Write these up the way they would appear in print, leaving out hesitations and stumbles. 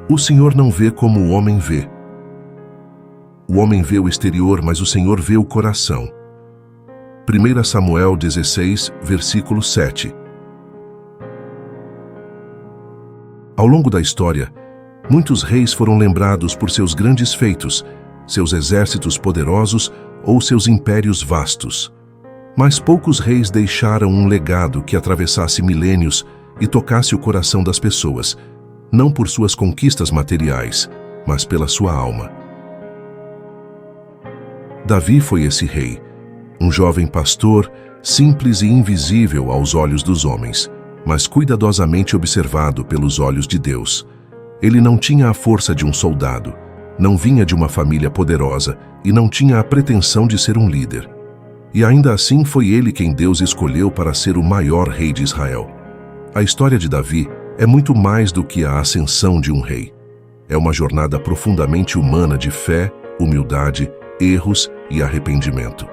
O Senhor não vê como o homem vê. O homem vê o exterior, mas o Senhor vê o coração. 1 Samuel 16, versículo 7. Ao longo da história, muitos reis foram lembrados por seus grandes feitos, seus exércitos poderosos ou seus impérios vastos. Mas poucos reis deixaram um legado que atravessasse milênios e tocasse o coração das pessoas, não por suas conquistas materiais, mas pela sua alma. Davi foi esse rei, um jovem pastor, simples e invisível aos olhos dos homens, mas cuidadosamente observado pelos olhos de Deus. Ele não tinha a força de um soldado, não vinha de uma família poderosa e não tinha a pretensão de ser um líder. E ainda assim foi ele quem Deus escolheu para ser o maior rei de Israel. A história de Davi é muito mais do que a ascensão de um rei. É uma jornada profundamente humana de fé, humildade, erros e arrependimento.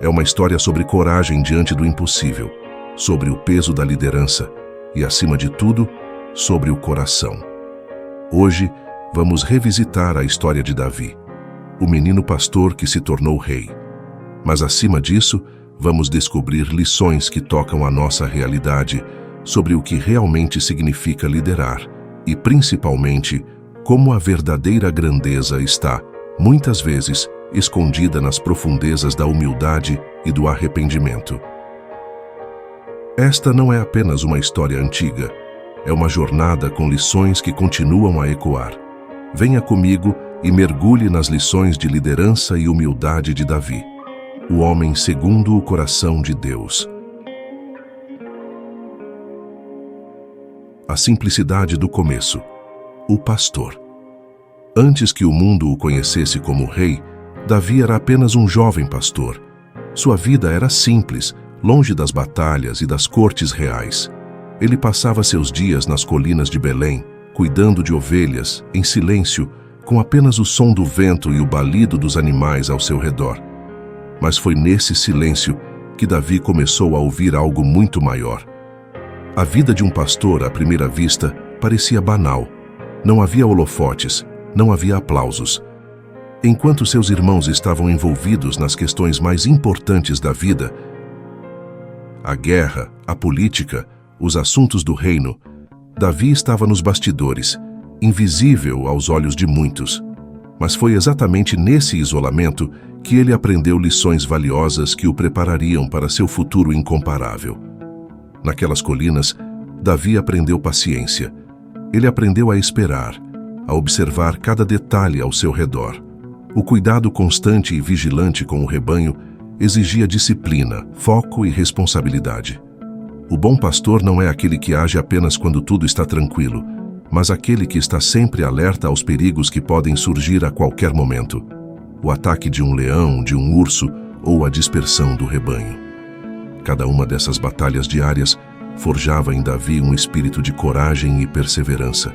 É uma história sobre coragem diante do impossível, sobre o peso da liderança e, acima de tudo, sobre o coração. Hoje, vamos revisitar a história de Davi, o menino pastor que se tornou rei. Mas, acima disso, vamos descobrir lições que tocam a nossa realidade sobre o que realmente significa liderar e, principalmente, como a verdadeira grandeza está, muitas vezes, escondida nas profundezas da humildade e do arrependimento. Esta não é apenas uma história antiga, é uma jornada com lições que continuam a ecoar. Venha comigo e mergulhe nas lições de liderança e humildade de Davi, o homem segundo o coração de Deus. A simplicidade do começo. O pastor. Antes que o mundo o conhecesse como rei, Davi era apenas um jovem pastor. Sua vida era simples, longe das batalhas e das cortes reais. Ele passava seus dias nas colinas de Belém, cuidando de ovelhas, em silêncio, com apenas o som do vento e o balido dos animais ao seu redor. Mas foi nesse silêncio que Davi começou a ouvir algo muito maior. A vida de um pastor, à primeira vista, parecia banal. Não havia holofotes, não havia aplausos. Enquanto seus irmãos estavam envolvidos nas questões mais importantes da vida, a guerra, a política, os assuntos do reino, Davi estava nos bastidores, invisível aos olhos de muitos. Mas foi exatamente nesse isolamento que ele aprendeu lições valiosas que o preparariam para seu futuro incomparável. Naquelas colinas, Davi aprendeu paciência. Ele aprendeu a esperar, a observar cada detalhe ao seu redor. O cuidado constante e vigilante com o rebanho exigia disciplina, foco e responsabilidade. O bom pastor não é aquele que age apenas quando tudo está tranquilo, mas aquele que está sempre alerta aos perigos que podem surgir a qualquer momento. O ataque de um leão, de um urso ou a dispersão do rebanho. Cada uma dessas batalhas diárias forjava em Davi um espírito de coragem e perseverança.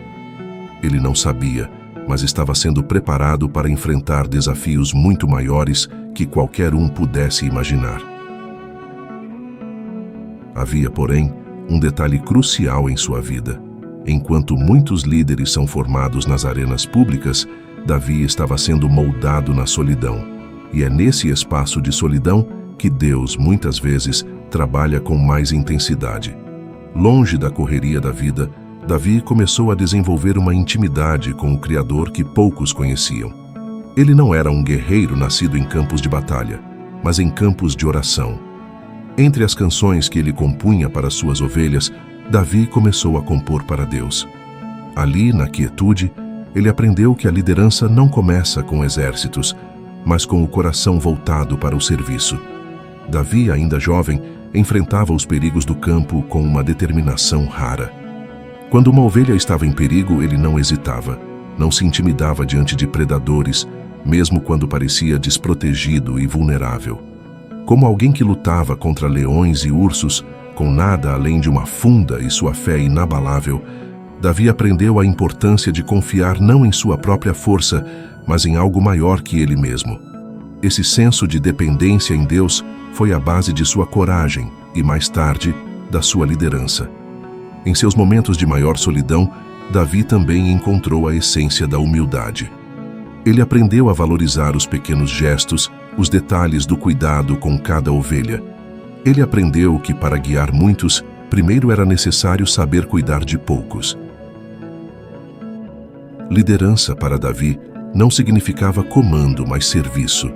Ele não sabia, mas estava sendo preparado para enfrentar desafios muito maiores que qualquer um pudesse imaginar. Havia, porém, um detalhe crucial em sua vida. Enquanto muitos líderes são formados nas arenas públicas, Davi estava sendo moldado na solidão. E é nesse espaço de solidão que Deus, muitas vezes, trabalha com mais intensidade. Longe da correria da vida, Davi começou a desenvolver uma intimidade com o Criador que poucos conheciam. Ele não era um guerreiro nascido em campos de batalha, mas em campos de oração. Entre as canções que ele compunha para suas ovelhas, Davi começou a compor para Deus. Ali, na quietude, ele aprendeu que a liderança não começa com exércitos, mas com o coração voltado para o serviço. Davi, ainda jovem, enfrentava os perigos do campo com uma determinação rara. Quando uma ovelha estava em perigo, ele não hesitava, não se intimidava diante de predadores, mesmo quando parecia desprotegido e vulnerável. Como alguém que lutava contra leões e ursos, com nada além de uma funda e sua fé inabalável, Davi aprendeu a importância de confiar não em sua própria força, mas em algo maior que ele mesmo. Esse senso de dependência em Deus foi a base de sua coragem e, mais tarde, da sua liderança. Em seus momentos de maior solidão, Davi também encontrou a essência da humildade. Ele aprendeu a valorizar os pequenos gestos, os detalhes do cuidado com cada ovelha. Ele aprendeu que para guiar muitos, primeiro era necessário saber cuidar de poucos. Liderança para Davi não significava comando, mas serviço.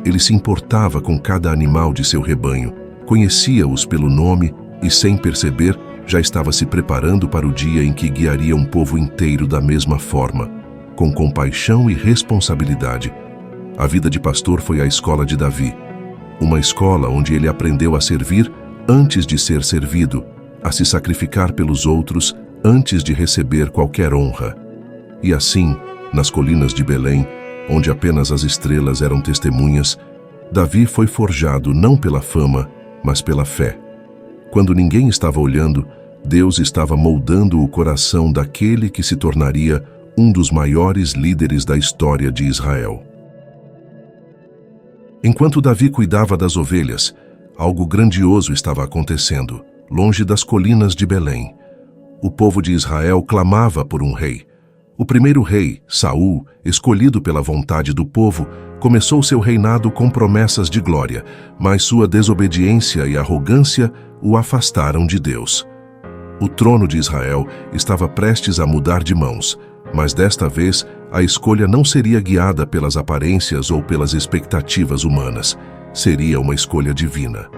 Ele se importava com cada animal de seu rebanho, conhecia-os pelo nome e, sem perceber, já estava se preparando para o dia em que guiaria um povo inteiro da mesma forma, com compaixão e responsabilidade. A vida de pastor foi a escola de Davi, uma escola onde ele aprendeu a servir antes de ser servido, a se sacrificar pelos outros antes de receber qualquer honra. E assim, nas colinas de Belém, onde apenas as estrelas eram testemunhas, Davi foi forjado não pela fama, mas pela fé. Quando ninguém estava olhando, Deus estava moldando o coração daquele que se tornaria um dos maiores líderes da história de Israel. Enquanto Davi cuidava das ovelhas, algo grandioso estava acontecendo, longe das colinas de Belém. O povo de Israel clamava por um rei. O primeiro rei, Saul, escolhido pela vontade do povo, começou seu reinado com promessas de glória, mas sua desobediência e arrogância o afastaram de Deus. O trono de Israel estava prestes a mudar de mãos, mas desta vez a escolha não seria guiada pelas aparências ou pelas expectativas humanas, seria uma escolha divina.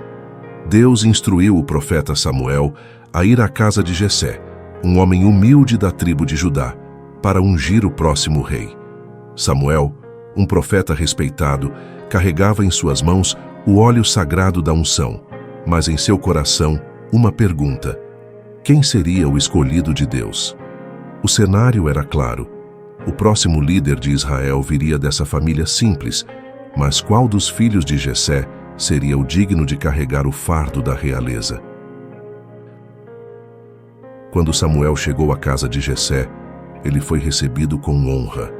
Deus instruiu o profeta Samuel a ir à casa de Jessé, um homem humilde da tribo de Judá, para ungir o próximo rei. Samuel, um profeta respeitado, carregava em suas mãos o óleo sagrado da unção, mas em seu coração uma pergunta: quem seria o escolhido de Deus? O cenário era claro. O próximo líder de Israel viria dessa família simples, mas qual dos filhos de Jessé seria o digno de carregar o fardo da realeza? Quando Samuel chegou à casa de Jessé, ele foi recebido com honra.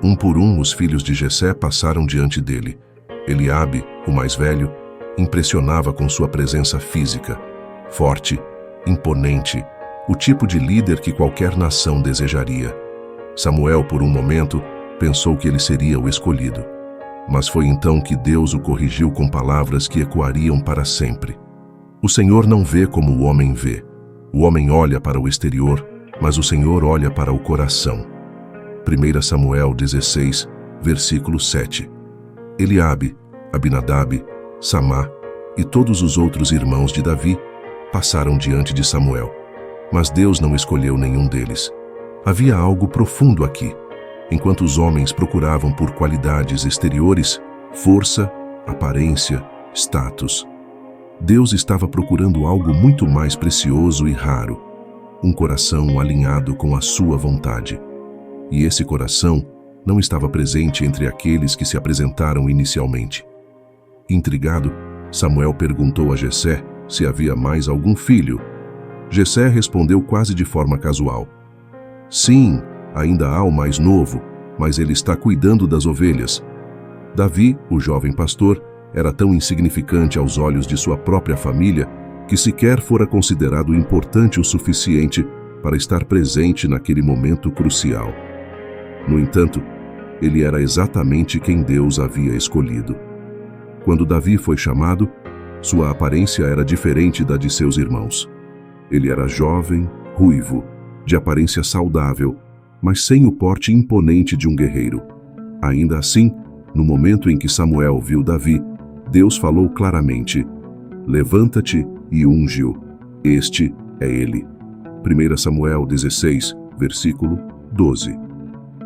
Um por um, os filhos de Jessé passaram diante dele. Eliabe, o mais velho, impressionava com sua presença física, forte, imponente, o tipo de líder que qualquer nação desejaria. Samuel, por um momento, pensou que ele seria o escolhido. Mas foi então que Deus o corrigiu com palavras que ecoariam para sempre. O Senhor não vê como o homem vê. O homem olha para o exterior, mas o Senhor olha para o coração. 1 Samuel 16, versículo 7. Eliabe, Abinadab, Samá e todos os outros irmãos de Davi passaram diante de Samuel, mas Deus não escolheu nenhum deles. Havia algo profundo aqui. Enquanto os homens procuravam por qualidades exteriores, força, aparência, status, Deus estava procurando algo muito mais precioso e raro, um coração alinhado com a sua vontade. E esse coração não estava presente entre aqueles que se apresentaram inicialmente. Intrigado, Samuel perguntou a Jessé se havia mais algum filho. Jessé respondeu quase de forma casual: sim, ainda há o mais novo, mas ele está cuidando das ovelhas. Davi, o jovem pastor, era tão insignificante aos olhos de sua própria família que sequer fora considerado importante o suficiente para estar presente naquele momento crucial. No entanto, ele era exatamente quem Deus havia escolhido. Quando Davi foi chamado, sua aparência era diferente da de seus irmãos. Ele era jovem, ruivo, de aparência saudável, mas sem o porte imponente de um guerreiro. Ainda assim, no momento em que Samuel viu Davi, Deus falou claramente: levanta-te e unge-o. Este é ele. 1 Samuel 16, versículo 12.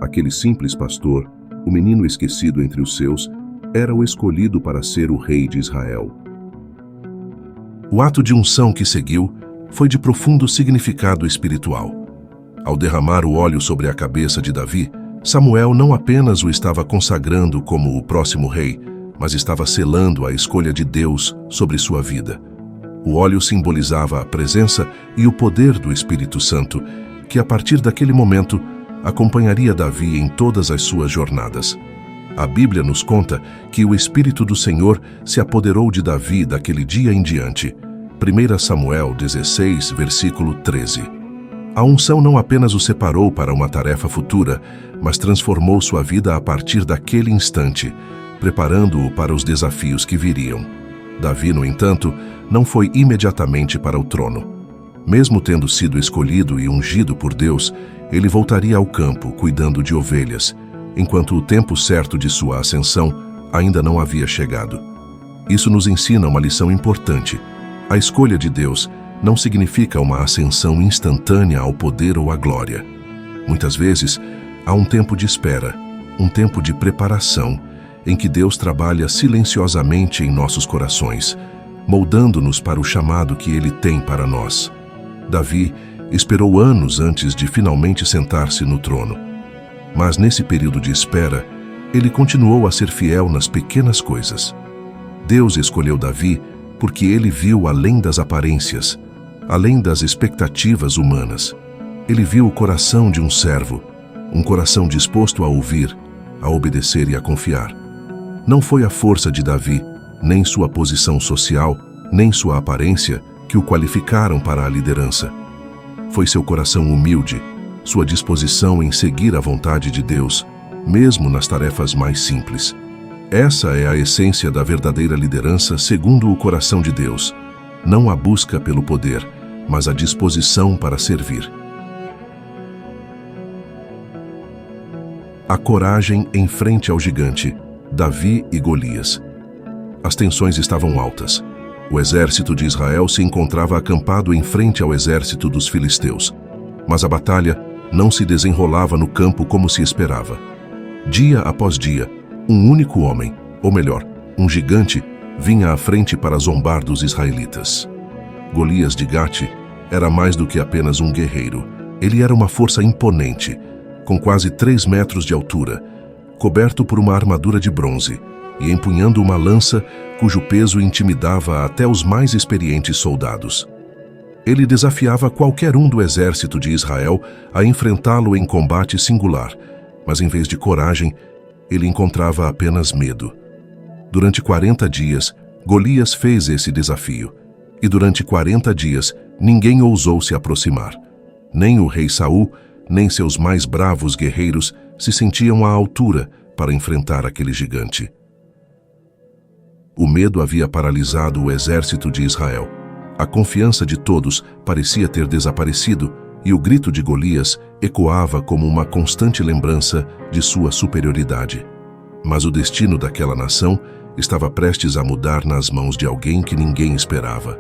Aquele simples pastor, o menino esquecido entre os seus, era o escolhido para ser o rei de Israel. O ato de unção que seguiu foi de profundo significado espiritual. Ao derramar o óleo sobre a cabeça de Davi, Samuel não apenas o estava consagrando como o próximo rei, mas estava selando a escolha de Deus sobre sua vida. O óleo simbolizava a presença e o poder do Espírito Santo, que a partir daquele momento acompanharia Davi em todas as suas jornadas. A Bíblia nos conta que o Espírito do Senhor se apoderou de Davi daquele dia em diante. 1 Samuel 16, versículo 13. A unção não apenas o separou para uma tarefa futura, mas transformou sua vida a partir daquele instante, preparando-o para os desafios que viriam. Davi, no entanto, não foi imediatamente para o trono. Mesmo tendo sido escolhido e ungido por Deus, ele voltaria ao campo, cuidando de ovelhas, enquanto o tempo certo de sua ascensão ainda não havia chegado. Isso nos ensina uma lição importante. A escolha de Deus não significa uma ascensão instantânea ao poder ou à glória. Muitas vezes, há um tempo de espera, um tempo de preparação, em que Deus trabalha silenciosamente em nossos corações, moldando-nos para o chamado que Ele tem para nós. Davi esperou anos antes de finalmente sentar-se no trono. Mas nesse período de espera, ele continuou a ser fiel nas pequenas coisas. Deus escolheu Davi porque ele viu além das aparências, além das expectativas humanas. Ele viu o coração de um servo, um coração disposto a ouvir, a obedecer e a confiar. Não foi a força de Davi, nem sua posição social, nem sua aparência que o qualificaram para a liderança. Foi seu coração humilde, sua disposição em seguir a vontade de Deus, mesmo nas tarefas mais simples. Essa é a essência da verdadeira liderança segundo o coração de Deus. Não a busca pelo poder, mas a disposição para servir. A coragem em frente ao gigante, Davi e Golias. As tensões estavam altas. O exército de Israel se encontrava acampado em frente ao exército dos filisteus. Mas a batalha não se desenrolava no campo como se esperava. Dia após dia, um único homem, ou melhor, um gigante, vinha à frente para zombar dos israelitas. Golias de Gate era mais do que apenas um guerreiro. Ele era uma força imponente, com quase 3 metros de altura, coberto por uma armadura de bronze e empunhando uma lança cujo peso intimidava até os mais experientes soldados. Ele desafiava qualquer um do exército de Israel a enfrentá-lo em combate singular, mas em vez de coragem, ele encontrava apenas medo. Durante 40 dias, Golias fez esse desafio, e durante 40 dias ninguém ousou se aproximar. Nem o rei Saul, nem seus mais bravos guerreiros se sentiam à altura para enfrentar aquele gigante. O medo havia paralisado o exército de Israel. A confiança de todos parecia ter desaparecido e o grito de Golias ecoava como uma constante lembrança de sua superioridade. Mas o destino daquela nação estava prestes a mudar nas mãos de alguém que ninguém esperava.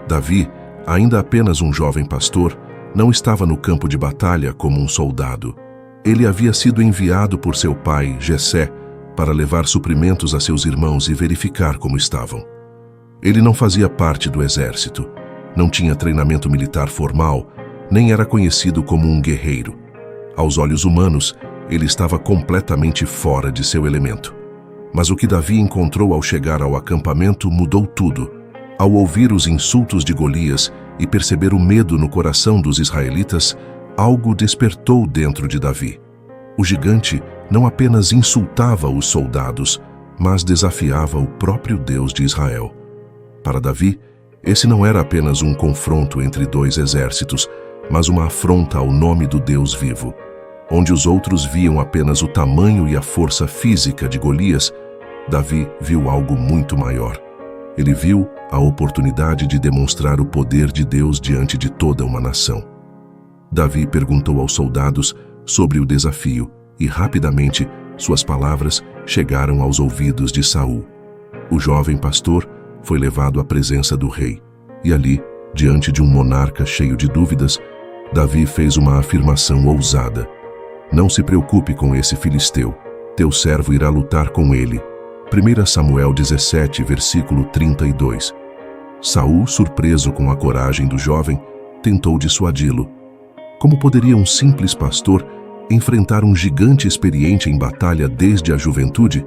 Davi, ainda apenas um jovem pastor, não estava no campo de batalha como um soldado. Ele havia sido enviado por seu pai, Jessé, para levar suprimentos a seus irmãos e verificar como estavam. Ele não fazia parte do exército, não tinha treinamento militar formal, nem era conhecido como um guerreiro. Aos olhos humanos, ele estava completamente fora de seu elemento. Mas o que Davi encontrou ao chegar ao acampamento mudou tudo. Ao ouvir os insultos de Golias e perceber o medo no coração dos israelitas, algo despertou dentro de Davi. O gigante não apenas insultava os soldados, mas desafiava o próprio Deus de Israel. Para Davi, esse não era apenas um confronto entre 2 exércitos, mas uma afronta ao nome do Deus vivo. Onde os outros viam apenas o tamanho e a força física de Golias, Davi viu algo muito maior. Ele viu a oportunidade de demonstrar o poder de Deus diante de toda uma nação. Davi perguntou aos soldados sobre o desafio e rapidamente suas palavras chegaram aos ouvidos de Saul. O jovem pastor foi levado à presença do rei e ali, diante de um monarca cheio de dúvidas, Davi fez uma afirmação ousada. Não se preocupe com esse filisteu, teu servo irá lutar com ele. 1 Samuel 17, versículo 32. Saul, surpreso com a coragem do jovem, tentou dissuadi-lo. Como poderia um simples pastor enfrentar um gigante experiente em batalha desde a juventude?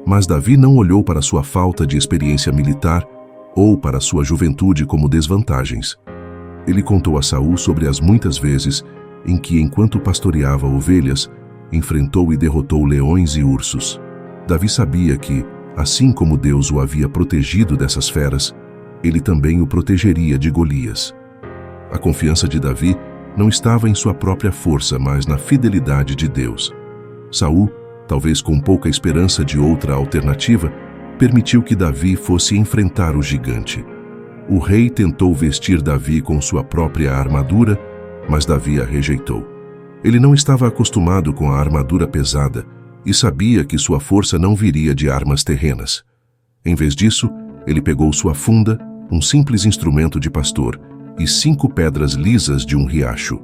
Mas Davi não olhou para sua falta de experiência militar ou para sua juventude como desvantagens. Ele contou a Saul sobre as muitas vezes em que, enquanto pastoreava ovelhas, enfrentou e derrotou leões e ursos. Davi sabia que, assim como Deus o havia protegido dessas feras, ele também o protegeria de Golias. A confiança de Davi não estava em sua própria força, mas na fidelidade de Deus. Saul, talvez com pouca esperança de outra alternativa, permitiu que Davi fosse enfrentar o gigante. O rei tentou vestir Davi com sua própria armadura, mas Davi a rejeitou. Ele não estava acostumado com a armadura pesada e sabia que sua força não viria de armas terrenas. Em vez disso, ele pegou sua funda, um simples instrumento de pastor, e 5 pedras lisas de um riacho.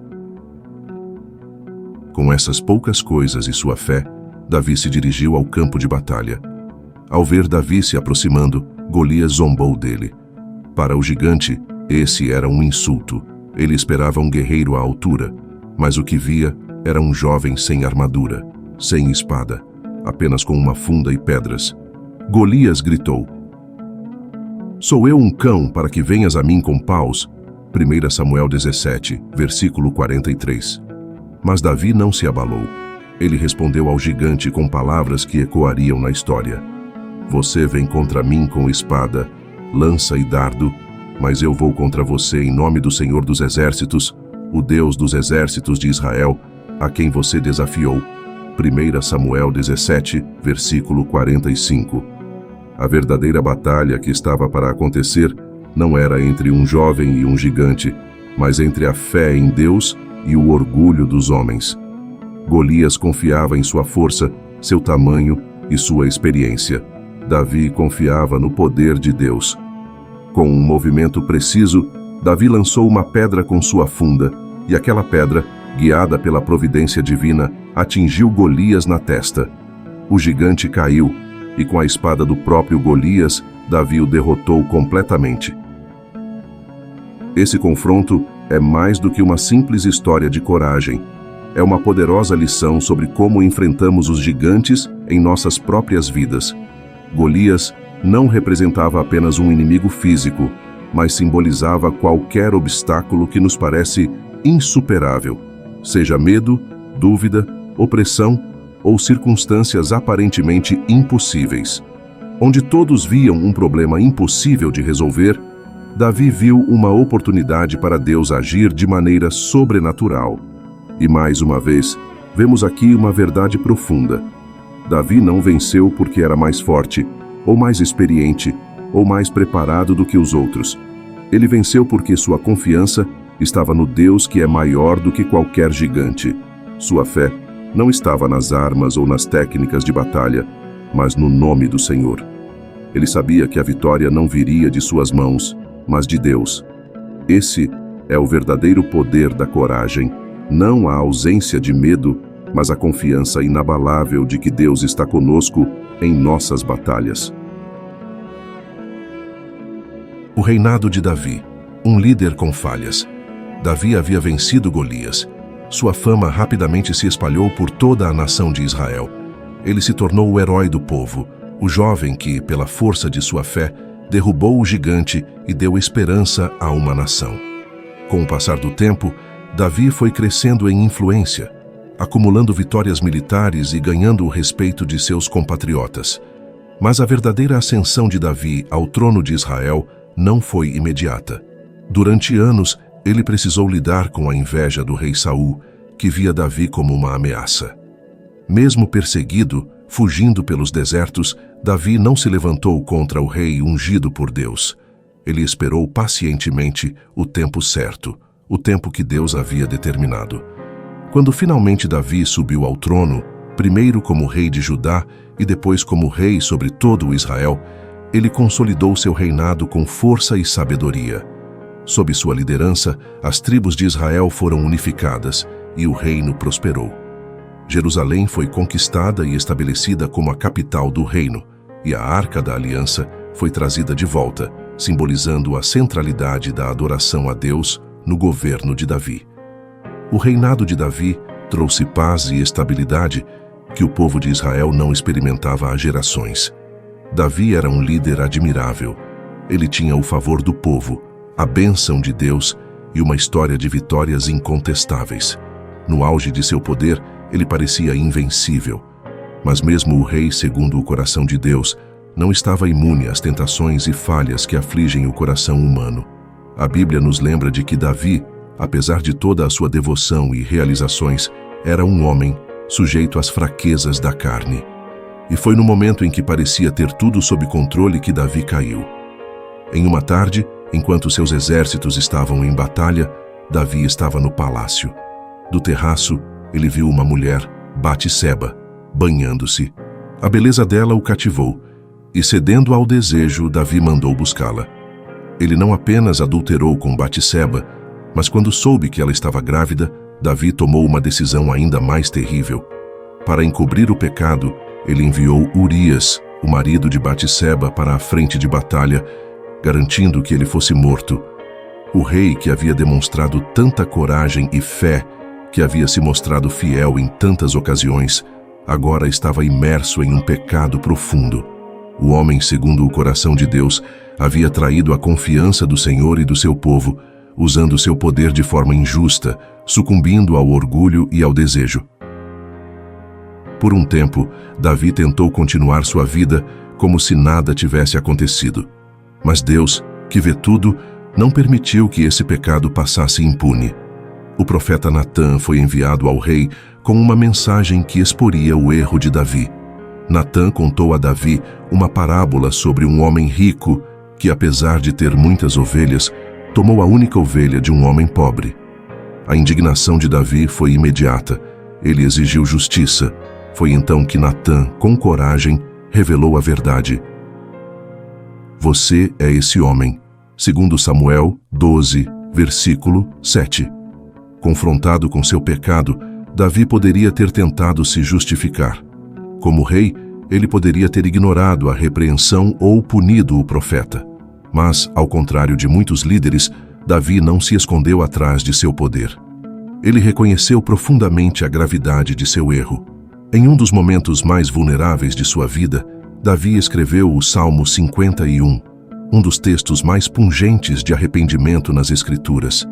Com essas poucas coisas e sua fé, Davi se dirigiu ao campo de batalha. Ao ver Davi se aproximando, Golias zombou dele. Para o gigante, esse era um insulto. Ele esperava um guerreiro à altura, mas o que via era um jovem sem armadura, sem espada, apenas com uma funda e pedras. Golias gritou: "Sou eu um cão para que venhas a mim com paus?" 1 Samuel 17, versículo 43. Mas Davi não se abalou. Ele respondeu ao gigante com palavras que ecoariam na história: "Você vem contra mim com espada, lança e dardo, mas eu vou contra você em nome do Senhor dos Exércitos, o Deus dos exércitos de Israel, a quem você desafiou." 1 Samuel 17, versículo 45. A verdadeira batalha que estava para acontecer não era entre um jovem e um gigante, mas entre a fé em Deus e o orgulho dos homens. Golias confiava em sua força, seu tamanho e sua experiência. Davi confiava no poder de Deus. Com um movimento preciso, Davi lançou uma pedra com sua funda, e aquela pedra, guiada pela providência divina, atingiu Golias na testa. O gigante caiu, e com a espada do próprio Golias, Davi o derrotou completamente. Esse confronto é mais do que uma simples história de coragem. É uma poderosa lição sobre como enfrentamos os gigantes em nossas próprias vidas. Golias não representava apenas um inimigo físico, mas simbolizava qualquer obstáculo que nos parece insuperável, seja medo, dúvida, opressão ou circunstâncias aparentemente impossíveis. Onde todos viam um problema impossível de resolver, Davi viu uma oportunidade para Deus agir de maneira sobrenatural. E mais uma vez, vemos aqui uma verdade profunda. Davi não venceu porque era mais forte, ou mais experiente, ou mais preparado do que os outros. Ele venceu porque sua confiança estava no Deus que é maior do que qualquer gigante. Sua fé não estava nas armas ou nas técnicas de batalha, mas no nome do Senhor. Ele sabia que a vitória não viria de suas mãos, mas de Deus. Esse é o verdadeiro poder da coragem, não a ausência de medo, mas a confiança inabalável de que Deus está conosco em nossas batalhas. O reinado de Davi, um líder com falhas. Davi havia vencido Golias. Sua fama rapidamente se espalhou por toda a nação de Israel. Ele se tornou o herói do povo, o jovem que, pela força de sua fé, derrubou o gigante e deu esperança a uma nação. Com o passar do tempo, Davi foi crescendo em influência, acumulando vitórias militares e ganhando o respeito de seus compatriotas. Mas a verdadeira ascensão de Davi ao trono de Israel não foi imediata. Durante anos, ele precisou lidar com a inveja do rei Saul, que via Davi como uma ameaça. Mesmo perseguido, fugindo pelos desertos, Davi não se levantou contra o rei ungido por Deus. Ele esperou pacientemente o tempo certo, o tempo que Deus havia determinado. Quando finalmente Davi subiu ao trono, primeiro como rei de Judá e depois como rei sobre todo o Israel, ele consolidou seu reinado com força e sabedoria. Sob sua liderança, as tribos de Israel foram unificadas e o reino prosperou. Jerusalém foi conquistada e estabelecida como a capital do reino, e a Arca da Aliança foi trazida de volta, simbolizando a centralidade da adoração a Deus no governo de Davi. O reinado de Davi trouxe paz e estabilidade que o povo de Israel não experimentava há gerações. Davi era um líder admirável. Ele tinha o favor do povo, a bênção de Deus e uma história de vitórias incontestáveis. No auge de seu poder, ele parecia invencível. Mas mesmo o rei segundo o coração de Deus não estava imune às tentações e falhas que afligem o coração humano. A Bíblia nos lembra de que Davi, apesar de toda a sua devoção e realizações, era um homem sujeito às fraquezas da carne. E foi no momento em que parecia ter tudo sob controle que Davi caiu. Em uma tarde, enquanto seus exércitos estavam em batalha, Davi estava no palácio. Do terraço, ele viu uma mulher, Batseba, banhando-se. A beleza dela o cativou, e cedendo ao desejo, Davi mandou buscá-la. Ele não apenas adulterou com Batseba, mas quando soube que ela estava grávida, Davi tomou uma decisão ainda mais terrível. Para encobrir o pecado, ele enviou Urias, o marido de Batseba, para a frente de batalha, garantindo que ele fosse morto. O rei, que havia demonstrado tanta coragem e fé, que havia se mostrado fiel em tantas ocasiões, agora estava imerso em um pecado profundo. O homem, segundo o coração de Deus, havia traído a confiança do Senhor e do seu povo, usando seu poder de forma injusta, sucumbindo ao orgulho e ao desejo. Por um tempo, Davi tentou continuar sua vida como se nada tivesse acontecido. Mas Deus, que vê tudo, não permitiu que esse pecado passasse impune. O profeta Natã foi enviado ao rei com uma mensagem que exporia o erro de Davi. Natã contou a Davi uma parábola sobre um homem rico que, apesar de ter muitas ovelhas, tomou a única ovelha de um homem pobre. A indignação de Davi foi imediata. Ele exigiu justiça. Foi então que Natã, com coragem, revelou a verdade. Você é esse homem, segundo Samuel 12, versículo 7. Confrontado com seu pecado, Davi poderia ter tentado se justificar. Como rei, ele poderia ter ignorado a repreensão ou punido o profeta. Mas, ao contrário de muitos líderes, Davi não se escondeu atrás de seu poder. Ele reconheceu profundamente a gravidade de seu erro. Em um dos momentos mais vulneráveis de sua vida, Davi escreveu o Salmo 51, um dos textos mais pungentes de arrependimento nas Escrituras.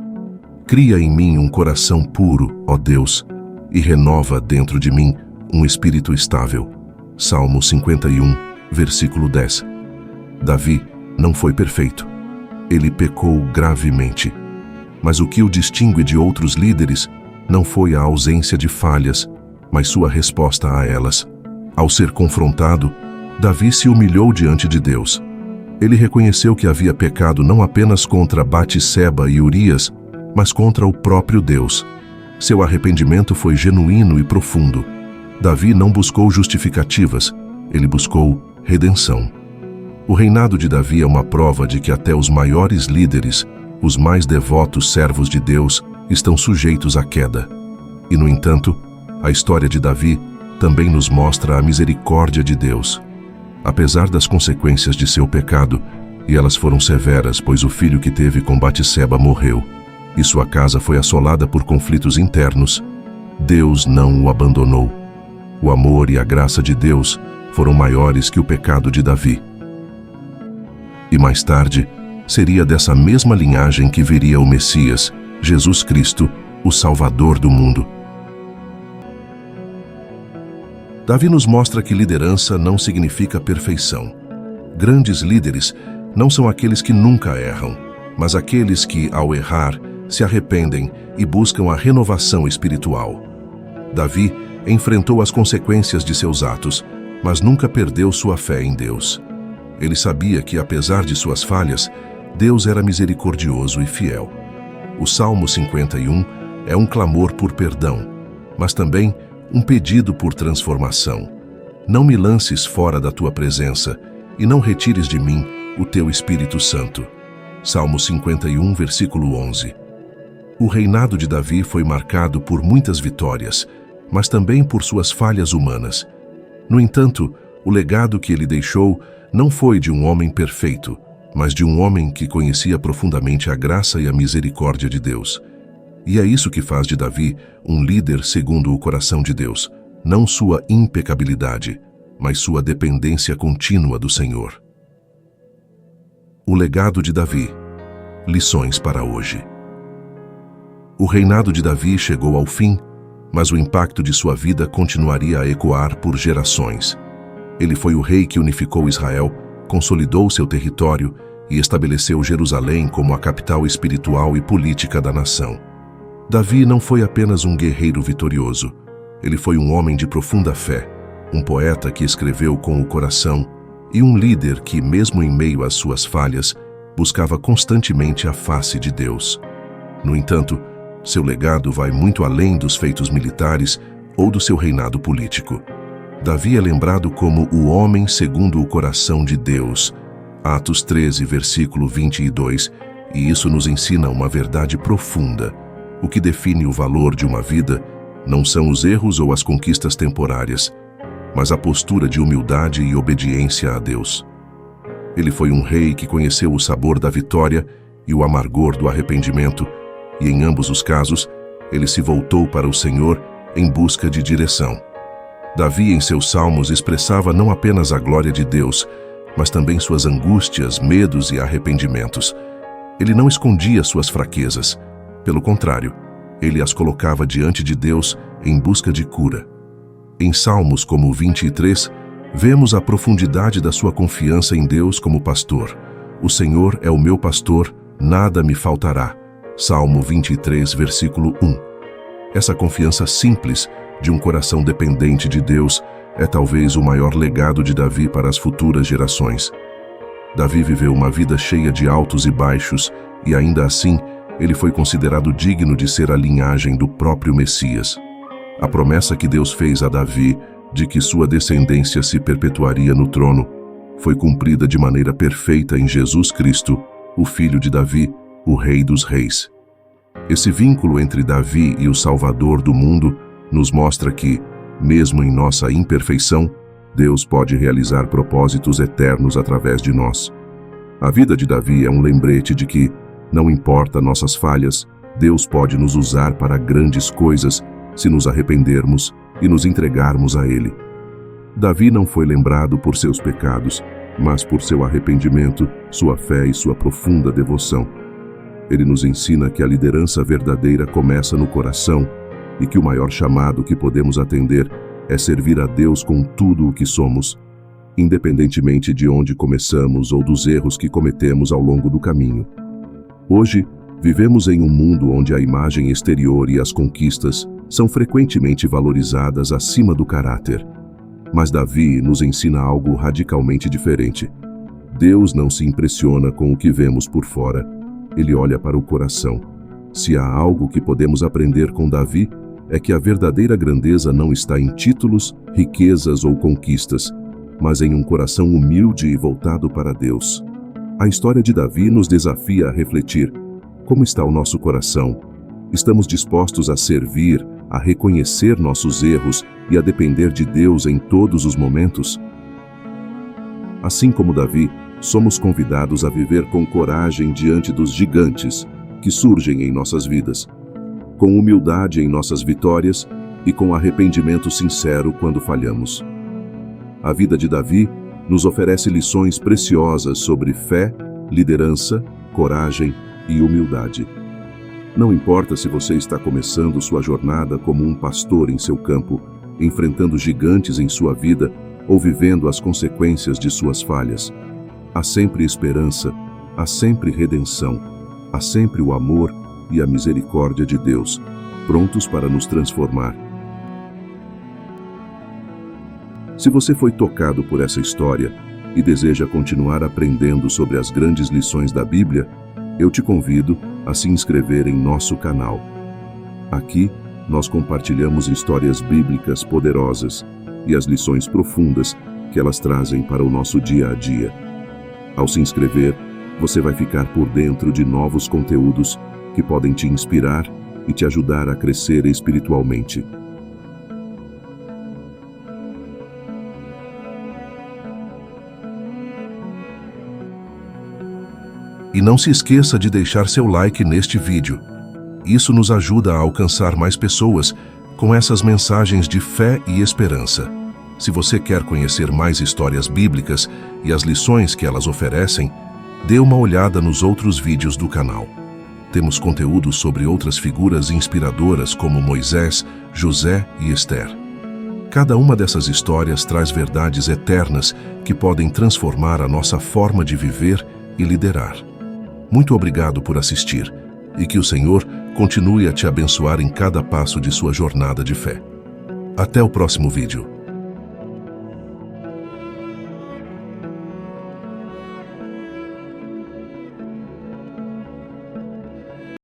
Cria em mim um coração puro, ó Deus, e renova dentro de mim um espírito estável. Salmo 51, versículo 10. Davi não foi perfeito. Ele pecou gravemente. Mas o que o distingue de outros líderes não foi a ausência de falhas, mas sua resposta a elas. Ao ser confrontado, Davi se humilhou diante de Deus. Ele reconheceu que havia pecado não apenas contra Batseba e Urias, mas contra o próprio Deus. Seu arrependimento foi genuíno e profundo. Davi não buscou justificativas, ele buscou redenção. O reinado de Davi é uma prova de que até os maiores líderes, os mais devotos servos de Deus, estão sujeitos à queda. E, no entanto, a história de Davi também nos mostra a misericórdia de Deus. Apesar das consequências de seu pecado, e elas foram severas, pois o filho que teve com Batseba morreu, e sua casa foi assolada por conflitos internos, Deus não o abandonou. O amor e a graça de Deus foram maiores que o pecado de Davi. E mais tarde, seria dessa mesma linhagem que viria o Messias, Jesus Cristo, o Salvador do mundo. Davi nos mostra que liderança não significa perfeição. Grandes líderes não são aqueles que nunca erram, mas aqueles que, ao errar, se arrependem e buscam a renovação espiritual. Davi enfrentou as consequências de seus atos, mas nunca perdeu sua fé em Deus. Ele sabia que, apesar de suas falhas, Deus era misericordioso e fiel. O Salmo 51 é um clamor por perdão, mas também um pedido por transformação. Não me lances fora da tua presença e não retires de mim o teu Espírito Santo. Salmo 51, versículo 11. O reinado de Davi foi marcado por muitas vitórias, mas também por suas falhas humanas. No entanto, o legado que ele deixou não foi de um homem perfeito, mas de um homem que conhecia profundamente a graça e a misericórdia de Deus. E é isso que faz de Davi um líder segundo o coração de Deus, não sua impecabilidade, mas sua dependência contínua do Senhor. O legado de Davi. Lições para hoje. O reinado de Davi chegou ao fim, mas o impacto de sua vida continuaria a ecoar por gerações. Ele foi o rei que unificou Israel, consolidou seu território e estabeleceu Jerusalém como a capital espiritual e política da nação. Davi não foi apenas um guerreiro vitorioso. Ele foi um homem de profunda fé, um poeta que escreveu com o coração e um líder que, mesmo em meio às suas falhas, buscava constantemente a face de Deus. No entanto, seu legado vai muito além dos feitos militares ou do seu reinado político. Davi é lembrado como o homem segundo o coração de Deus. Atos 13, versículo 22, e isso nos ensina uma verdade profunda. O que define o valor de uma vida não são os erros ou as conquistas temporárias, mas a postura de humildade e obediência a Deus. Ele foi um rei que conheceu o sabor da vitória e o amargor do arrependimento, e em ambos os casos, ele se voltou para o Senhor em busca de direção. Davi, em seus salmos, expressava não apenas a glória de Deus, mas também suas angústias, medos e arrependimentos. Ele não escondia suas fraquezas. Pelo contrário, ele as colocava diante de Deus em busca de cura. Em salmos como o 23, vemos a profundidade da sua confiança em Deus como pastor. O Senhor é o meu pastor, nada me faltará. Salmo 23, versículo 1. Essa confiança simples de um coração dependente de Deus é talvez o maior legado de Davi para as futuras gerações. Davi viveu uma vida cheia de altos e baixos, e ainda assim, ele foi considerado digno de ser a linhagem do próprio Messias. A promessa que Deus fez a Davi de que sua descendência se perpetuaria no trono foi cumprida de maneira perfeita em Jesus Cristo, o Filho de Davi, o Rei dos Reis. Esse vínculo entre Davi e o Salvador do mundo nos mostra que, mesmo em nossa imperfeição, Deus pode realizar propósitos eternos através de nós. A vida de Davi é um lembrete de que, não importa nossas falhas, Deus pode nos usar para grandes coisas se nos arrependermos e nos entregarmos a Ele. Davi não foi lembrado por seus pecados, mas por seu arrependimento, sua fé e sua profunda devoção. Ele nos ensina que a liderança verdadeira começa no coração e que o maior chamado que podemos atender é servir a Deus com tudo o que somos, independentemente de onde começamos ou dos erros que cometemos ao longo do caminho. Hoje, vivemos em um mundo onde a imagem exterior e as conquistas são frequentemente valorizadas acima do caráter. Mas Davi nos ensina algo radicalmente diferente. Deus não se impressiona com o que vemos por fora. Ele olha para o coração. Se há algo que podemos aprender com Davi, é que a verdadeira grandeza não está em títulos, riquezas ou conquistas, mas em um coração humilde e voltado para Deus. A história de Davi nos desafia a refletir: como está o nosso coração? Estamos dispostos a servir, a reconhecer nossos erros e a depender de Deus em todos os momentos? Assim como Davi, somos convidados a viver com coragem diante dos gigantes que surgem em nossas vidas, com humildade em nossas vitórias e com arrependimento sincero quando falhamos. A vida de Davi nos oferece lições preciosas sobre fé, liderança, coragem e humildade. Não importa se você está começando sua jornada como um pastor em seu campo, enfrentando gigantes em sua vida ou vivendo as consequências de suas falhas. Há sempre esperança, há sempre redenção, há sempre o amor e a misericórdia de Deus, prontos para nos transformar. Se você foi tocado por essa história e deseja continuar aprendendo sobre as grandes lições da Bíblia, eu te convido a se inscrever em nosso canal. Aqui, nós compartilhamos histórias bíblicas poderosas e as lições profundas que elas trazem para o nosso dia a dia. Ao se inscrever, você vai ficar por dentro de novos conteúdos que podem te inspirar e te ajudar a crescer espiritualmente. E não se esqueça de deixar seu like neste vídeo. Isso nos ajuda a alcançar mais pessoas com essas mensagens de fé e esperança. Se você quer conhecer mais histórias bíblicas e as lições que elas oferecem, dê uma olhada nos outros vídeos do canal. Temos conteúdo sobre outras figuras inspiradoras como Moisés, José e Esther. Cada uma dessas histórias traz verdades eternas que podem transformar a nossa forma de viver e liderar. Muito obrigado por assistir. e que o Senhor continue a te abençoar em cada passo de sua jornada de fé. Até o próximo vídeo.